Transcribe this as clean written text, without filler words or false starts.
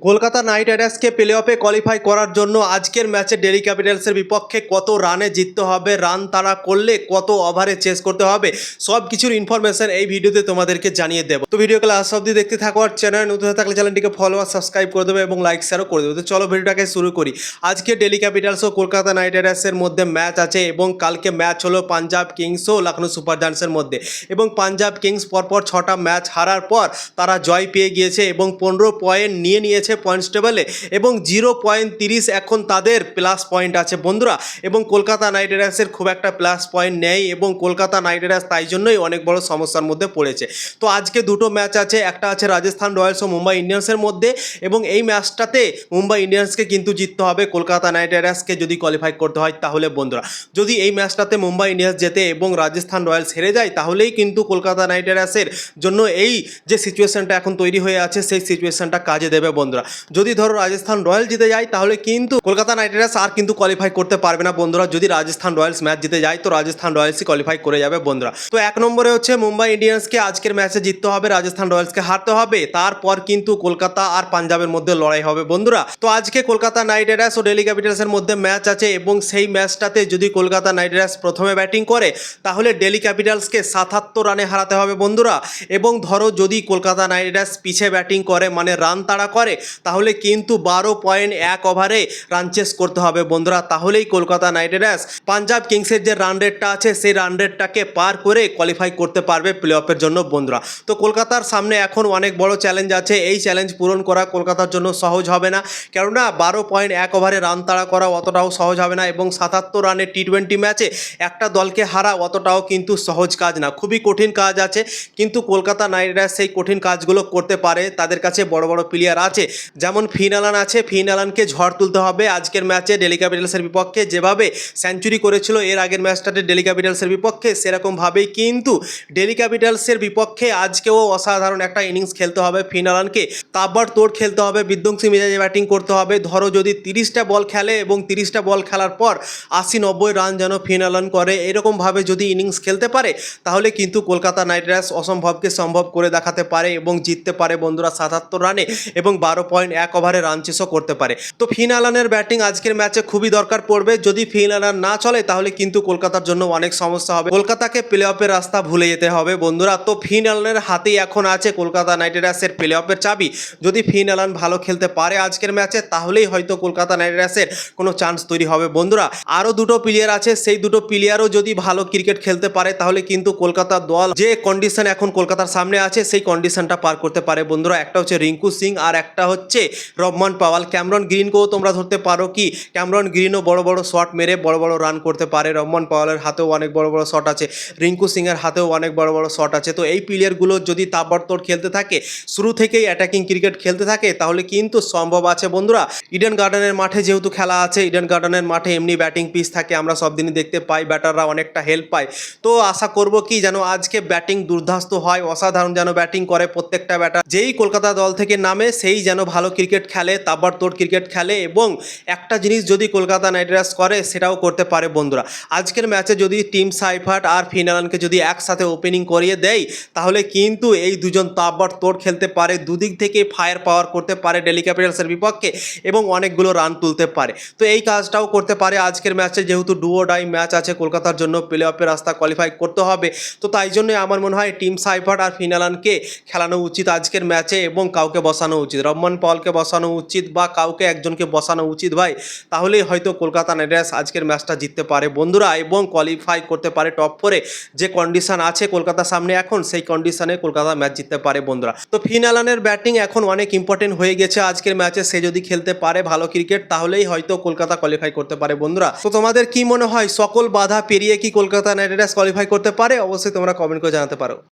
Kolkata night রাইডার্সকে play অফে qualify করার জন্য আজকের ম্যাচে দিল্লি ক্যাপিটালসের বিপক্ষে কত রানে জিততে হবে, রান তাড়া করলে কত ওভারে চেস করতে হবে, সব কিছুর ইনফরমেশন এই ভিডিওতে তোমাদেরকে জানিয়ে দেবো। তো ভিডিওকে লাস্ট অব্দি দেখতে থাকো, আর চ্যানেল নতুন হয়ে থাকলে চ্যানেলটিকে ফলো আর সাবস্ক্রাইব করে দেবে এবং লাইক শেয়ারও করে দেবে। তো চলো ভিডিওটাকে শুরু করি। আজকে দিল্লি ক্যাপিটালস ও কলকাতা নাইট রাইডার্সের মধ্যে ম্যাচ আছে এবং কালকে ম্যাচ হলো পাঞ্জাব কিংস ও লখনৌ সুপার জায়ান্টসের মধ্যে, এবং পাঞ্জাব কিংস পরপর 6টা ম্যাচ হারার পর তারা জয় পেয়ে গিয়েছে এবং 15 পয়েন্ট নিয়ে নিয়েছে পয়েন্টস টেবলে, এবং 0.30 এখন তাদের প্লাস পয়েন্ট আছে বন্ধুরা। এবং কলকাতা নাইট রাইডার্সের খুব একটা প্লাস পয়েন্ট নেই এবং কলকাতা নাইট রাইডার্স তাই জন্যই অনেক বড় সমস্যার মধ্যে পড়েছে। তো আজকে দুটো ম্যাচ আছে, একটা আছে রাজস্থান রয়্যালস ও মুম্বাই ইন্ডিয়ান্সের মধ্যে, এবং এই ম্যাচটাতে মুম্বাই ইন্ডিয়ান্সকে কিন্তু জিততে হবে কলকাতা নাইট রাইডার্সকে যদি কোয়ালিফাই করতে হয়। তাহলে বন্ধুরা যদি এই ম্যাচটাতে মুম্বাই ইন্ডিয়ান্স জেতে এবং রাজস্থান রয়্যালস হেরে যায়, তাহলেই কিন্তু কলকাতা নাইট রাইডার্সের জন্য এই যে সিচুয়েশনটা এখন তৈরি হয়ে আছে সেই সিচুয়েশনটা কাজে দেবে বন্ধুরা। যদি ধরো রাজস্থান রয়্যালস জিতে যায় তাহলে কিন্তু কলকাতা নাইট রাইডার্স আর কিন্তু কোয়ালিফাই করতে পারবে না বন্ধুরা। যদি রাজস্থান রয়্যালস ম্যাচ জিতে যায় তো রাজস্থান রয়্যালসই কোয়ালিফাই করে যাবে বন্ধুরা। তো এক নম্বরে হচ্ছে মুম্বাই ইন্ডিয়ান্সকে আজকের ম্যাচে জিততে হবে, রাজস্থান রয়্যালসকে হারতে হবে, তারপর কিন্তু কলকাতা আর পাঞ্জাবের মধ্যে লড়াই হবে বন্ধুরা। তো আজকে কলকাতা নাইট রাইডার্স ও দিল্লি ক্যাপিটালসের মধ্যে ম্যাচ আছে, এবং সেই ম্যাচটাতে যদি কলকাতা নাইট রাইডার্স প্রথমে ব্যাটিং করে তাহলে দিল্লি ক্যাপিটালসকে 77 রানে হারাতে হবে বন্ধুরা। এবং ধরো যদি কলকাতা নাইট রাইডার্স পিছে ব্যাটিং করে মানে রান তাড়া করে, তাহলে কিন্তু 12.1 ওভারে রান চেস করতে হবে বন্ধুরা। তাহলেই কলকাতা নাইট রাইডার্স পাঞ্জাব কিংসের যে রান রেটটা আছে সেই রান রেটটাকে পার করে কোয়ালিফাই করতে পারবে প্লে অফের জন্য বন্ধুরা। তো কলকাতার সামনে এখন অনেক বড় চ্যালেঞ্জ আছে, এই চ্যালেঞ্জ পূরণ করা কলকাতার জন্য সহজ হবে না, কেননা 12.1 ওভারে রান তাড়া করা অতটাও সহজ হবে না, এবং 77 রানে টি20 ম্যাচে একটা দলকে হারা অতটাও কিন্তু সহজ কাজ না, খুবই কঠিন কাজ আছে। কিন্তু কলকাতা নাইট রাইডার্স সেই কঠিন কাজগুলো করতে পারে, তাদের কাছে বড় বড় প্লেয়ার আছে, যেমন ফিন অ্যালান আছে। ফিন অ্যালানকে ঝড় তুলতে হবে আজকের ম্যাচে দিল্লি ক্যাপিটালসের বিপক্ষে। যেভাবে সেঞ্চুরি করেছিল এর আগের ম্যাচটাতে দিল্লি ক্যাপিটালসের বিপক্ষে, সেরকমভাবেই কিন্তু দিল্লি ক্যাপিটালসের বিপক্ষে আজকেও অসাধারণ একটা ইনিংস খেলতে হবে ফিন অ্যালানকে, তাবড়তোড় খেলতে হবে, বিধ্বংসী মেজাজে ব্যাটিং করতে হবে। ধরো যদি 30টা বল খেলে এবং 30টা বল খেলার পর 80-90 রান যেন ফিন অ্যালান করে, এরকমভাবে যদি ইনিংস খেলতে পারে তাহলে কিন্তু কলকাতা নাইট রাইডার্স অসম্ভবকে সম্ভব করে দেখাতে পারে এবং জিততে পারে বন্ধুরা 77 রানে, এবং 12.1 ওভারে রান চেসও করতে পারে। তো ফিন অ্যালানের ব্যাটিং আজকের ম্যাচে খুবই দরকার পড়বে, যদি ফিন অ্যালান না চলে তাহলে কিন্তু কলকাতার জন্য অনেক সমস্যা হবে, কলকাতাকে প্লে অফের রাস্তা ভুলে যেতে হবে বন্ধুরা। তো ফিন অ্যালানের হাতেই এখন আছে কলকাতা নাইট রাইডার্সের প্লে অফের চাবি। যদি ফিন অ্যালান ভালো খেলতে পারে আজকের ম্যাচে তাহলেই হয়তো কলকাতা নাইট রাইডার্সের কোনো চান্স তৈরি হবে বন্ধুরা। আরও দুটো প্লেয়ার আছে, সেই দুটো প্লেয়ারও যদি ভালো ক্রিকেট খেলতে পারে তাহলে কিন্তু কলকাতার দল যে কন্ডিশন এখন কলকাতার সামনে আছে সেই কন্ডিশনটা পার করতে পারে বন্ধুরা। একটা হচ্ছে রিঙ্কু সিং আর একটা হচ্ছে রহমান পাওয়াল। ক্যামরন গ্রিনকেও তোমরা ধরতে পারো, কি ক্যামরন গ্রিনও বড় বড় শট মেরে বড় বড় রান করতে পারে, রহমান পাওয়ালের হাতেও অনেক বড় বড় শট আছে, রিঙ্কু সিংয়ের হাতেও অনেক বড় বড় শট আছে। তো এই প্লেয়ারগুলো যদি তাবড়তোড় খেলতে থাকে, শুরু থেকেই অ্যাটাকিং ক্রিকেট খেলতে থাকে, তাহলে কিন্তু সম্ভব আছে বন্ধুরা। ইডেন গার্ডেনের মাঠে যেহেতু খেলা আছে, ইডেন গার্ডেনের মাঠে এমনি ব্যাটিং পিচ থাকে, আমরা সব দিনই দেখতে পাই, ব্যাটাররা অনেকটা হেল্প পায়। তো আশা করব কি যেন আজকে ব্যাটিং দুর্ধাস্ত হয়, অসাধারণ যেন ব্যাটিং করে প্রত্যেকটা ব্যাটার, যেই কলকাতা দল থেকে নামে সেই যেন ভালো ক্রিকেট খেলে, তাবড়তোড় ক্রিকেট খেলে। এবং একটা জিনিস যদি কলকাতা নাইট রাইডার্স করে সেটাও করতে পারে বন্ধুরা। আজকের ম্যাচে যদি টিম সাইফার্ট আর ফিন অ্যালানকে যদি একসাথে ওপেনিং করিয়ে দেয় তাহলে কিন্তু এই দুজন তাবড়তোড় খেলতে পারে, দুদিক থেকে ফায়ার পাওয়ার করতে পারে দিল্লি ক্যাপিটালসের বিপক্ষে এবং অনেকগুলো রান তুলতে পারে। তো এই কাজটাও করতে পারে আজকের ম্যাচে, যেহেতু ডুও ডাই ম্যাচ আছে কলকাতার জন্য, প্লে অফের রাস্তা কোয়ালিফাই করতে হবে। তো তাই জন্যই আমার মনে হয় টিম সাইফার্ট আর ফিন অ্যালানকে খেলানো উচিত আজকের ম্যাচে, এবং কাউকে বসানো উচিত, রহমান পাওয়ালকে বসানো উচিত বা কাউকে একজনকে বসানো উচিত ভাই। তাহলেই হয়তো কলকাতা নাইট রাইডার্স আজকের ম্যাচটা জিততে পারে বন্ধুরা এবং কোয়ালিফাই করতে পারে টপ 4-এ। যে কন্ডিশন আছে কলকাতার সামনে এখন, সেই কন্ডিশনে কলকাতা ম্যাচ জিততে পারে বন্ধুরা। তো ফিন অ্যালানের ব্যাটিং এখন অনেক ইম্পর্টেন্ট হয়ে গেছে আজকের ম্যাচে, সে যদি খেলতে পারে ভালো ক্রিকেট তাহলেই হয়তো কলকাতা কোয়ালিফাই করতে পারে বন্ধুরা। তো তোমাদের কি মনে হয়, সকল বাধা পেরিয়ে কি কলকাতা নাইট রাইডার্স কোয়ালিফাই করতে পারে? অবশ্যই তোমরা কমেন্ট করে জানাতে পারো।